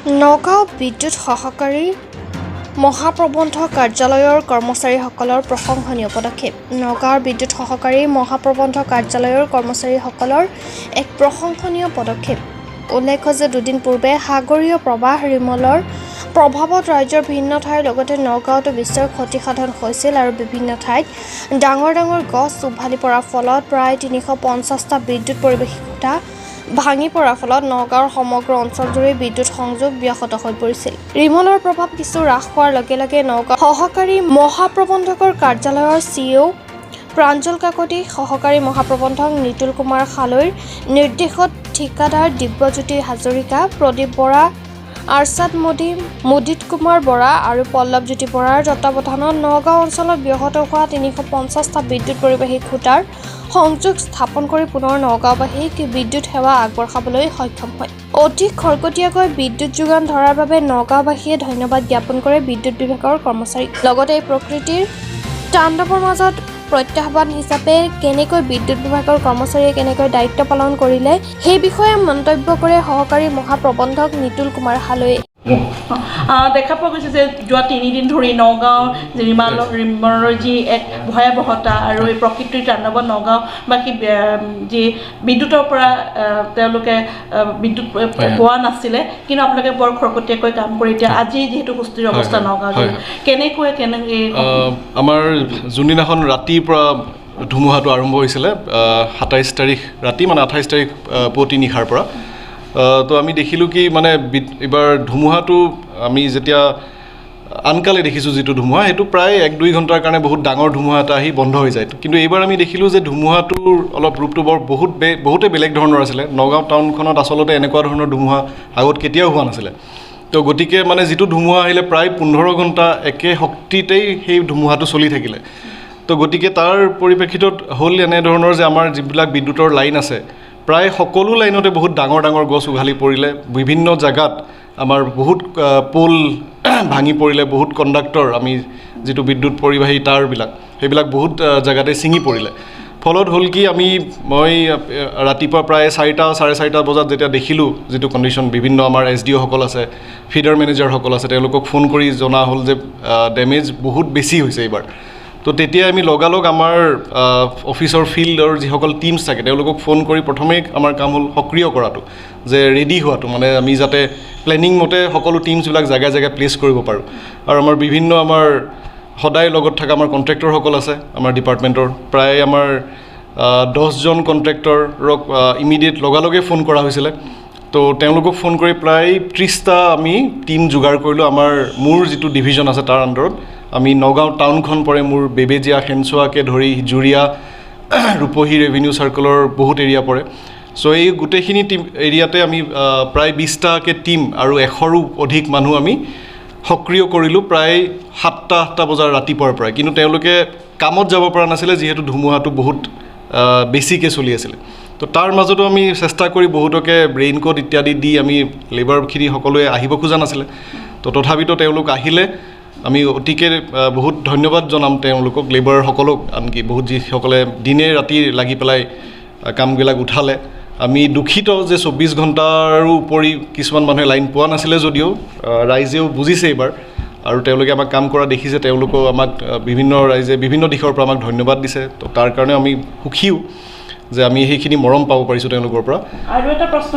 নগাঁও বিদ্যুৎ সহকাৰী মহাপ্ৰবন্ধক কাৰ্যালয়ৰ কৰ্মচাৰীসকলৰ প্ৰশংসনীয় পদক্ষেপ। নগাঁৱৰ বিদ্যুৎ সহকাৰী মহাপ্ৰবন্ধক কাৰ্যালয়ৰ কৰ্মচাৰীসকলৰ এক প্ৰশংসনীয় পদক্ষেপ। উল্লেখ্য যে দুদিন পূৰ্বে সাগৰীয় প্ৰৱাহ ৰিমলৰ প্ৰভাৱত ৰাজ্যৰ ভিন্ন ঠাইৰ লগতে নগাঁৱতো বিস্তৰ ক্ষতিসাধন হৈছিল আৰু বিভিন্ন ঠাইত ডাঙৰ ডাঙৰ গছ উভালি পৰাৰ ফলত প্ৰায় ৩৫০টা বিদ্যুৎ পৰিৱেশী খুঁটা ভাঙি পৰাৰ ফলত নগাঁৱৰ সমগ্ৰ অঞ্চলজুৰি বিদ্যুৎ সংযোগ ব্যাহত হৈ পৰিছিল। ৰিমলৰ প্ৰভাৱ কিছু হ্ৰাস হোৱাৰ লগে লগে নগাঁও সহকাৰী মহাপ্ৰবন্ধকৰ কাৰ্যালয়ৰ CEO প্ৰাঞ্জল কাকতি, সহকাৰী মহাপ্ৰবন্ধক নিতুল কুমাৰ খালৈৰ নিৰ্দেশত ঠিকাদাৰ দিব্যজ্যোতি হাজৰিকা, প্ৰদীপ বৰা, আৰছাদ মোদী, মুদিত কুমাৰ বৰা আৰু পল্লৱজ্যোতি বৰাৰ তত্বাৱধানত নগাঁও অঞ্চলত ব্যাহত হোৱা ৩৫০টা বিদ্যুৎ পৰিৱেশী খুঁটাৰ সংযোগ স্থাপন কৰি পুনৰ নগাঁওবাসীক বিদ্যুৎ সেৱা আগবঢ়াবলৈ সক্ষম হয়। অধিক খৰতকীয়াকৈ বিদ্যুৎ যোগান ধৰাৰ বাবে নগাঁওবাসীয়ে ধন্যবাদ জ্ঞাপন কৰে বিদ্যুৎ বিভাগৰ কৰ্মচাৰীক। লগতে এই প্ৰকৃতিৰ তাণ্ডৱৰ মাজত প্ৰত্যাহ্বান হিচাপে কেনেকৈ বিদ্যুৎ বিভাগৰ কৰ্মচাৰীয়ে কেনেকৈ দায়িত্ব পালন কৰিলে সেই বিষয়ে মন্তব্য কৰে সহকাৰী মহাপ্ৰবন্ধক নিতুল কুমাৰ খালৈয়ে। দেখা পোৱা গৈছে যে যোৱা ৩ দিন ধৰি নগাঁও ৰিমলৰ যি এক ভয়াৱহতা আৰু এই প্ৰকৃতিৰ তাণ্ডৱত নগাঁওবাসী যি বিদ্যুতৰ পৰা তেওঁলোকে বিদ্যুৎ পোৱা নাছিলে, কিন্তু আপোনালোকে বৰ খৰতকীয়াকৈ কাম কৰি এতিয়া আজি যিহেতু সুস্থিৰ অৱস্থা নগাঁও কেনেকৈ আমাৰ যোনদিনাখন ৰাতিৰ পৰা ধুমুহাটো আৰম্ভ হৈছিলে ২৭ তাৰিখ ৰাতি মানে ২৮ তাৰিখ পুৱতি নিশাৰ পৰা, তো আমি দেখিলোঁ কি মানে এইবাৰ ধুমুহাটো আমি যেতিয়া আনকালে দেখিছোঁ যিটো ধুমুহা সেইটো প্ৰায় ১-২ ঘণ্টাৰ কাৰণে বহুত ডাঙৰ ধুমুহা এটা আহি বন্ধ হৈ যায়। কিন্তু এইবাৰ আমি দেখিলোঁ যে ধুমুহাটোৰ অলপ ৰূপটো বৰ বহুতে বেলেগ ধৰণৰ আছিলে। নগাঁও টাউনখনত আচলতে এনেকুৱা ধৰণৰ ধুমুহা আগত কেতিয়াও হোৱা নাছিলে। তো গতিকে মানে যিটো ধুমুহা আহিলে প্ৰায় ১৫ ঘণ্টা একে শক্তিতেই সেই ধুমুহাটো চলি থাকিলে। তো গতিকে তাৰ পৰিপ্ৰেক্ষিতত হ'ল এনেধৰণৰ যে আমাৰ যিবিলাক বিদ্যুতৰ লাইন আছে প্ৰায় সকলো লাইনতে বহুত ডাঙৰ ডাঙৰ গছ উঘালি পৰিলে। বিভিন্ন জেগাত আমাৰ বহুত পোল ভাঙি পৰিলে, বহুত কণ্ডাক্টৰ আমি যিটো বিদ্যুৎ পৰিবাহী তাঁৰবিলাক সেইবিলাক বহুত জেগাতে ছিঙি পৰিলে। ফলত হ'ল কি মই ৰাতিপুৱা প্ৰায় ৪টা-৪:৩০ বজাত যেতিয়া দেখিলোঁ যিটো কণ্ডিশ্যন, বিভিন্ন আমাৰ SDO-সকল আছে, ফিডাৰ মেনেজাৰসকল আছে, তেওঁলোকক ফোন কৰি জনা হ'ল যে ডেমেজ বহুত বেছি হৈছে এইবাৰ। তো তেতিয়া আমি লগালগ আমাৰ অফিচৰ ফিল্ডৰ যিসকল টিমছ থাকে তেওঁলোকক ফোন কৰি প্ৰথমেই আমাৰ কাম হ'ল সক্ৰিয় কৰাটো, যে ৰেডি হোৱাটো, মানে আমি যাতে প্লেনিং মতে সকলো টিমছবিলাক জেগাই জেগাই প্লেচ কৰিব পাৰোঁ। আৰু আমাৰ বিভিন্ন আমাৰ সদায় লগত থকা আমাৰ কণ্ট্ৰেক্টৰসকল আছে আমাৰ ডিপাৰ্টমেণ্টৰ, প্ৰায় আমাৰ 10জন কণ্ট্ৰেক্টৰক ইমিডিয়েট লগালগে ফোন কৰা হৈছিলে। তো তেওঁলোকক ফোন কৰি প্ৰায় 30টা আমি টিম যোগাৰ কৰিলোঁ। মোৰ যিটো ডিভিজন আছে তাৰ আণ্ডাৰত আমি নগাঁও টাউনখন পৰে, মোৰ বেবেজীয়া, খেনচুৱাকে ধৰি জুৰীয়া, ৰূপহী ৰেভিনিউ চাৰ্কলৰ বহুত এৰিয়া পৰে। চ' এই গোটেইখিনি টিম এৰিয়াতে আমি প্ৰায় 20টাকৈ টিম আৰু 100ৰো অধিক মানুহ আমি সক্ৰিয় কৰিলোঁ প্ৰায় 7টা বজাৰ ৰাতিপুৱাৰ পৰাই। কিন্তু তেওঁলোকে কামত যাব পৰা নাছিলে যিহেতু ধুমুহাটো বহুত বেছিকৈ চলি আছিলে। তো তাৰ মাজতো আমি চেষ্টা কৰি বহুতকে ৰেইনকোট ইত্যাদি দি আমি লেবাৰখিনি সকলোৱে আহিব খোজা নাছিলে। তো তথাপিতো তেওঁলোক আহিলে। আমি অতিকে বহুত ধন্যবাদ জনাম তেওঁলোকক, লেবাৰসকলক, আনকি বহুত যিসকলে দিনে ৰাতি লাগি পেলাই কামবিলাক উঠালে। আমি দুখিত যে 24 ঘণ্টাৰো উপৰি কিছুমান মানুহে লাইন পোৱা নাছিলে, যদিও ৰাইজেও বুজিছে এইবাৰ আৰু তেওঁলোকে আমাক কাম কৰা দেখিছে। তেওঁলোকেও আমাক ৰাইজে বিভিন্ন দিশৰ পৰা আমাক ধন্যবাদ দিছে। তো তাৰ কাৰণে আমি সুখীও যে আমি সেইখিনি মৰম পাব পাৰিছোঁ তেওঁলোকৰ পৰা। আৰু এটা প্ৰশ্ন